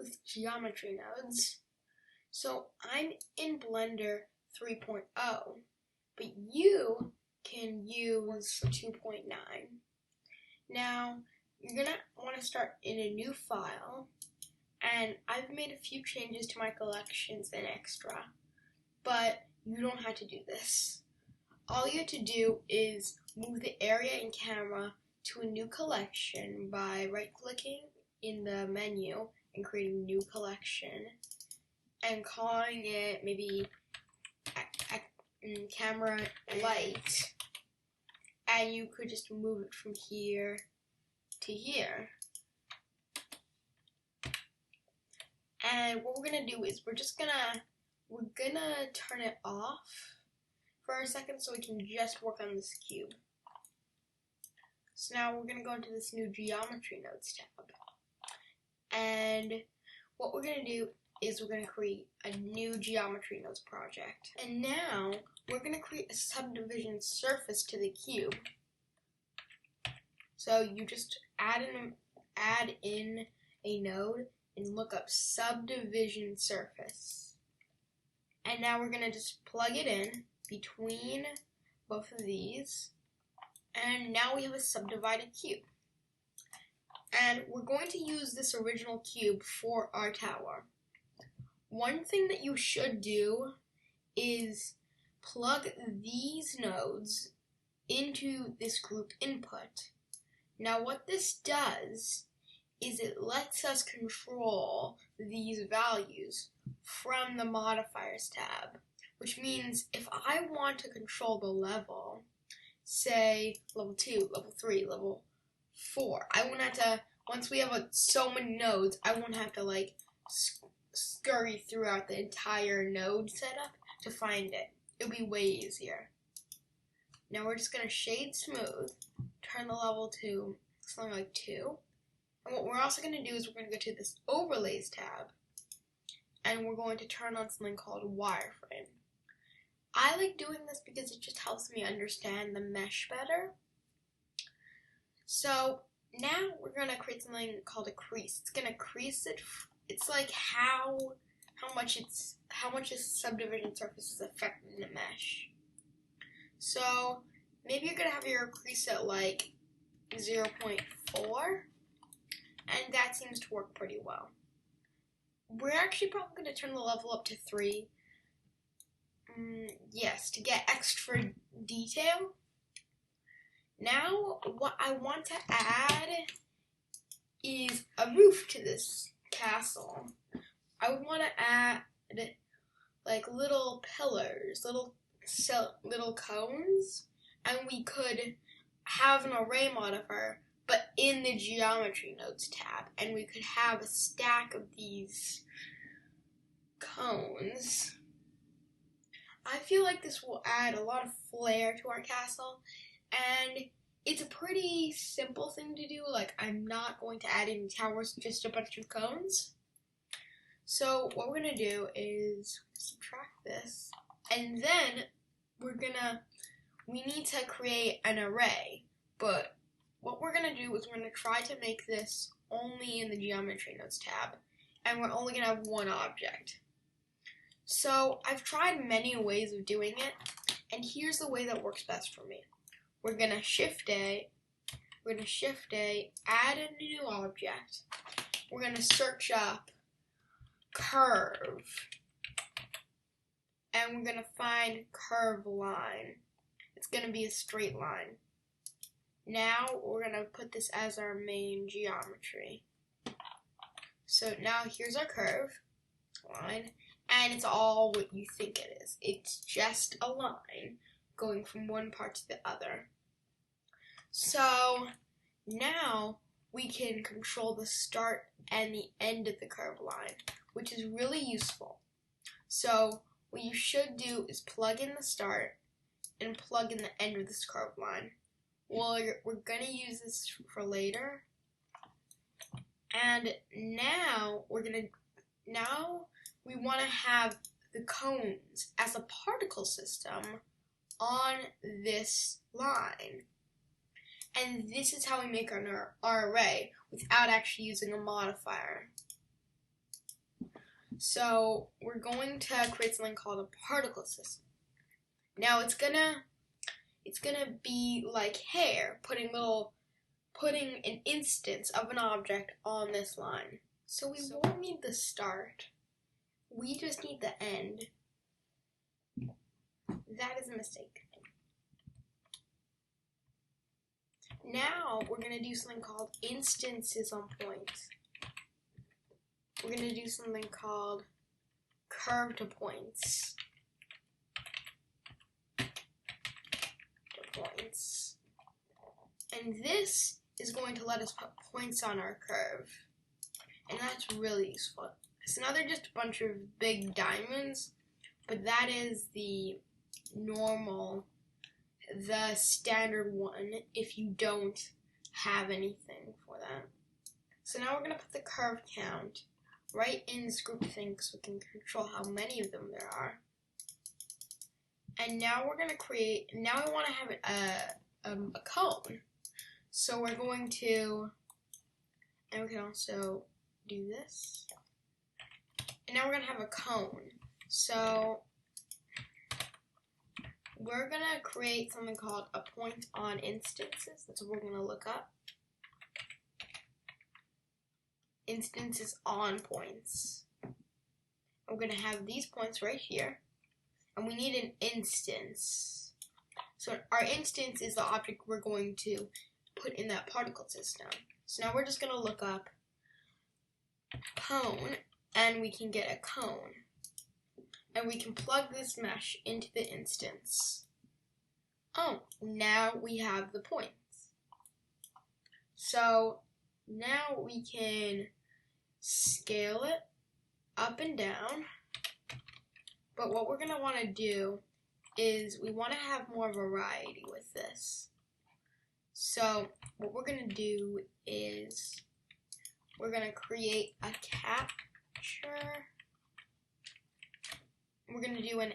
with geometry nodes. So I'm in Blender 3.0, but you can use 2.9. Now, you're going to want to start in a new file, and I've made a few changes to my collections in Extra, but you don't have to do this. All you have to do is move the area and camera to a new collection by right-clicking in the menu and creating new collection and calling it maybe camera light, and you could just move it from here to here. And what we're gonna do is we're gonna turn it off for a second so we can just work on this cube. So now we're gonna go into this new geometry nodes tab, and what we're gonna do is we're gonna create a new geometry nodes project. And now we're gonna create a subdivision surface to the cube. So you just add in a node and look up subdivision surface. And now we're gonna just plug it in between both of these. And now we have a subdivided cube. And we're going to use this original cube for our tower. One thing that you should do is plug these nodes into this group input. Now what this does is it lets us control these values from the modifiers tab, which means if I want to control the level, say level 2, level 3, level 4, I won't have to, once we have so many nodes, I won't have to like scurry throughout the entire node setup to find it. It'll be way easier. Now we're just gonna shade smooth, turn the level to something like 2. And what we're also gonna do is we're gonna go to this overlays tab, and we're going to turn on something called Wireframe. I like doing this because it just helps me understand the mesh better. So now we're gonna create something called a crease. It's gonna crease it. It's like how much this subdivision surface is affecting the mesh. So maybe you're gonna have your crease at like 0.4, and that seems to work pretty well. We're actually probably gonna turn the level up to 3. Yes, to get extra detail. Now what I want to add is a roof to this castle. I would want to add like little pillars, little cones, and we could have an array modifier, but in the geometry nodes tab, and we could have a stack of these cones. I feel like this will add a lot of flair to our castle, and it's a pretty simple thing to do. Like, I'm not going to add any towers, just a bunch of cones. So what we're gonna do is subtract this, and then we need to create an array. But what we're gonna do is we're gonna try to make this only in the geometry nodes tab, and we're only gonna have one object. So I've tried many ways of doing it, and here's the way that works best for me. We're gonna shift A, add a new object. We're gonna search up curve, and we're gonna find curve line. It's gonna be a straight line. Now we're gonna put this as our main geometry. So now here's our curve line, and it's all what you think it is. It's just a line going from one part to the other. So now we can control the start and the end of the curve line, which is really useful. So what you should do is plug in the start and plug in the end of this curve line. Well, we're going to use this for later. And now we want to have the cones as a particle system on this line. And this is how we make our array without actually using a modifier. So we're going to create something called a particle system. Now it's gonna be like hair, putting an instance of an object on this line. So we won't need the start. We just need the end. That is a mistake. Now we're going to do something called instances on points. We're going to do something called curve to points. And this is going to let us put points on our curve. And that's really useful. So now they're just a bunch of big diamonds, but that is the standard one if you don't have anything for that. So now we're going to put the curve count right in this group thing so we can control how many of them there are. And now we're going to create, now I want to have a cone. So we're going to, and we can also do this. And now we're going to have a cone. So we're going to create something called a point on instances. That's what we're going to look up. Instances on points. We're going to have these points right here. And we need an instance. So our instance is the object we're going to put in that particle system. So now we're just going to look up cone, and we can get a cone. And we can plug this mesh into the instance. Oh, now we have the points. So now we can scale it up and down. But what we're going to want to do is we want to have more variety with this. So what we're going to do is we're going to create a capture. We're going to do an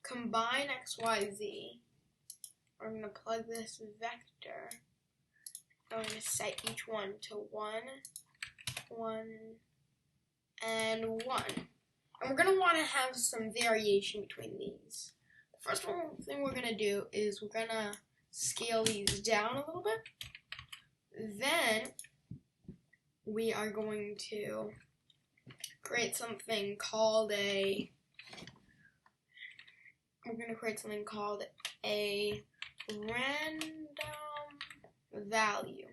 combine x, y, z. We're going to plug this vector. I'm going to set each one to 1, 1, and 1. And we're going to want to have some variation between these. The first thing we're going to do is we're going to scale these down a little bit. Then we are going to create something called a random value.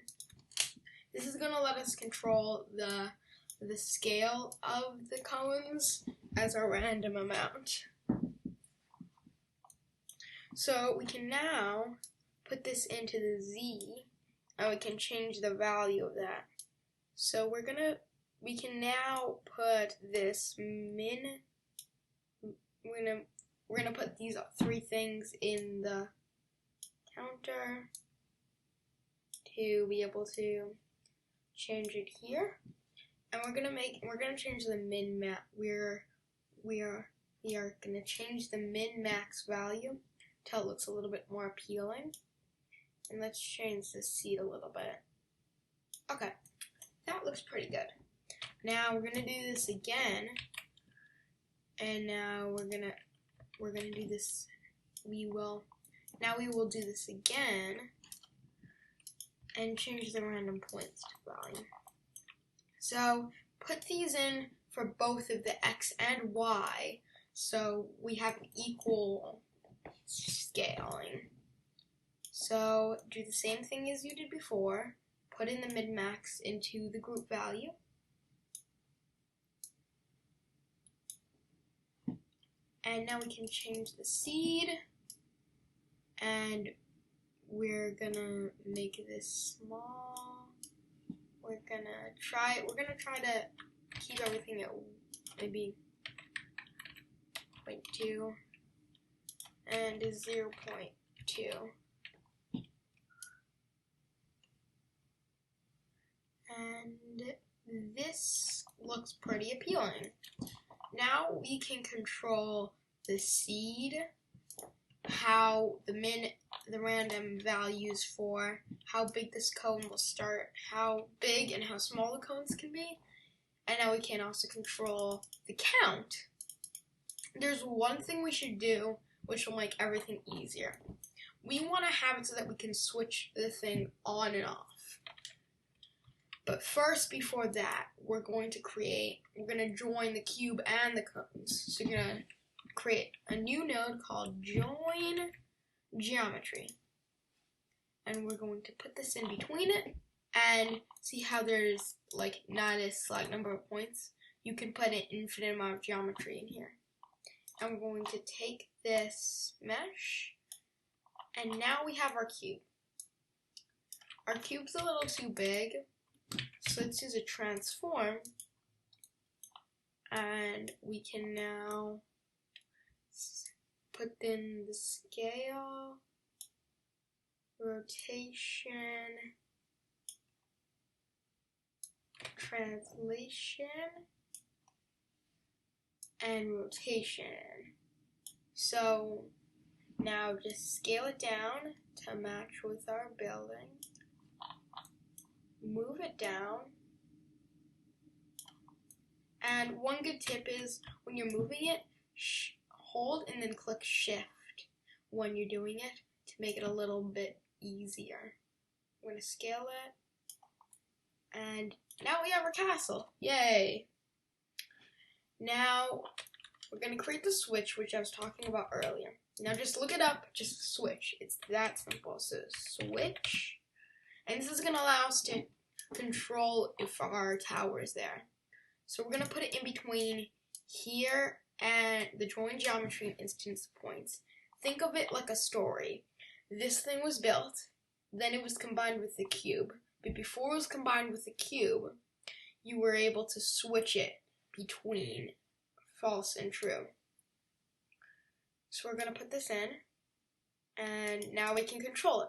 This is going to let us control the scale of the cones as a random amount. So we can now put this into the z, and we can change the value of that. So we can now put this min. We're gonna put these 3 things in the counter to be able to change it here. And we're gonna change the min max. We are gonna change the min max value till it looks a little bit more appealing. And let's change the seed a little bit. Okay, that looks pretty good. Now we're gonna do this again, and now we're gonna do this. We will do this again and change the random points to value. So put these in for both of the x and y, so we have equal scaling. So do the same thing as you did before. Put in the min-max into the group value. And now we can change the seed. And we're gonna make this small. We're gonna try to keep everything at maybe 0.2 and 0.2. And this looks pretty appealing. Now we can control the seed, how the random values for how big this cone will start, how big and how small the cones can be, And now we can also control the count. There's one thing we should do which will make everything easier. We want to have it so that we can switch the thing on and off. But first, before that, we're going to join the cube and the cones. So you're going to create a new node called join geometry. And we're going to put this in between it and see how there's like not a select number of points. You can put an infinite amount of geometry in here. And we're going to take this mesh, and now we have our cube. Our cube's a little too big, so let's use a transform, and we can now put in the scale, rotation, translation, and rotation. So now just scale it down to match with our building. Move it down. And one good tip is when you're moving it, hold and then click shift when you're doing it to make it a little bit easier. I'm going to scale it. And now we have our castle. Yay! Now, we're going to create the switch, which I was talking about earlier. Now, just look it up, just switch. It's that simple. So, switch. And this is going to allow us to control if our tower is there. So, we're going to put it in between here and the join geometry and instance points. Think of it like a story. This thing was built, then it was combined with the cube. But before it was combined with the cube, you were able to switch it between false and true. So we're going to put this in, and now we can control it.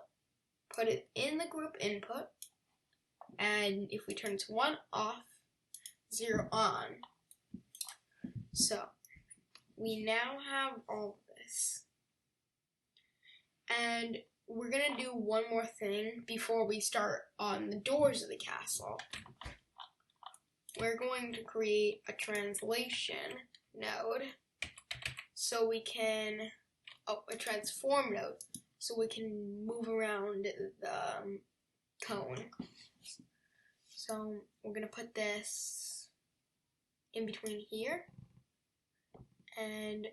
Put it in the group input, and if we turn to 1 off, 0 on. So we now have all of this. And we're going to do one more thing before we start on the doors of the castle. We're going to create a translation node so we can, a transform node so we can move around the cone. So we're going to put this in between here, and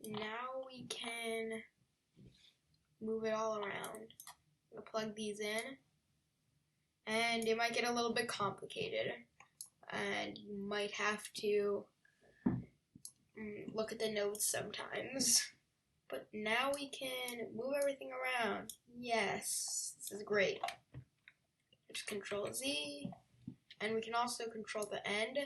now we can move it all around. I'm going to plug these in. And it might get a little bit complicated, and you might have to look at the nodes sometimes. But now we can move everything around. Yes, this is great. Just Control Z, and we can also control the end,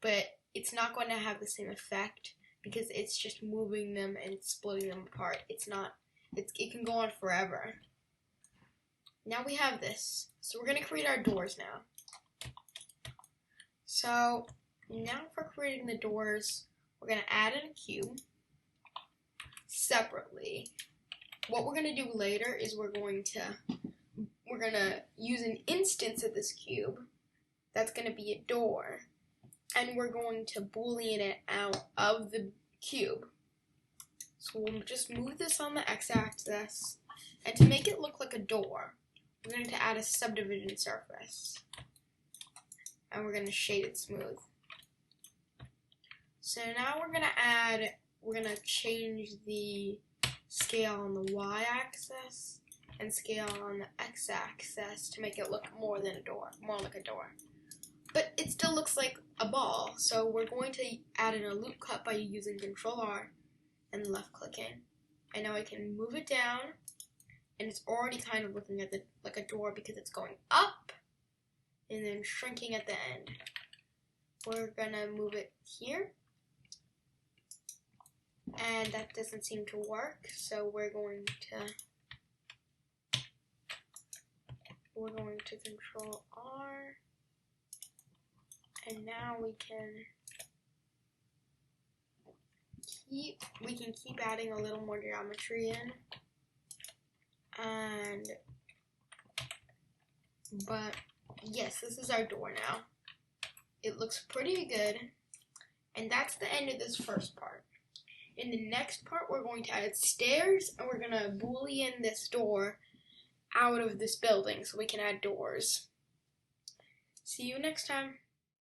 but it's not going to have the same effect because it's just moving them and splitting them apart. It can go on forever. Now we have this. So we're going to create our doors now. So now for creating the doors, we're going to add in a cube separately. What we're going to do later is we're going to use an instance of this cube that's going to be a door, and we're going to boolean it out of the cube. So we'll just move this on the x-axis, and to make it look like a door, we're going to add a subdivision surface, and we're going to shade it smooth. So now we're going to change the scale on the y-axis and scale on the x-axis to make it look more like a door. But it still looks like a ball, so we're going to add in a loop cut by using Control R and left clicking. And now I can move it down, and it's already kind of looking at like a door because it's going up and then shrinking at the end. We're gonna move it here, and that doesn't seem to work, so we're going to Control R, and now we can keep adding a little more geometry in. But yes, this is our door now. It looks pretty good. And that's the end of this first part. In the next part, we're going to add stairs, and we're going to boolean this door out of this building so we can add doors. See you next time.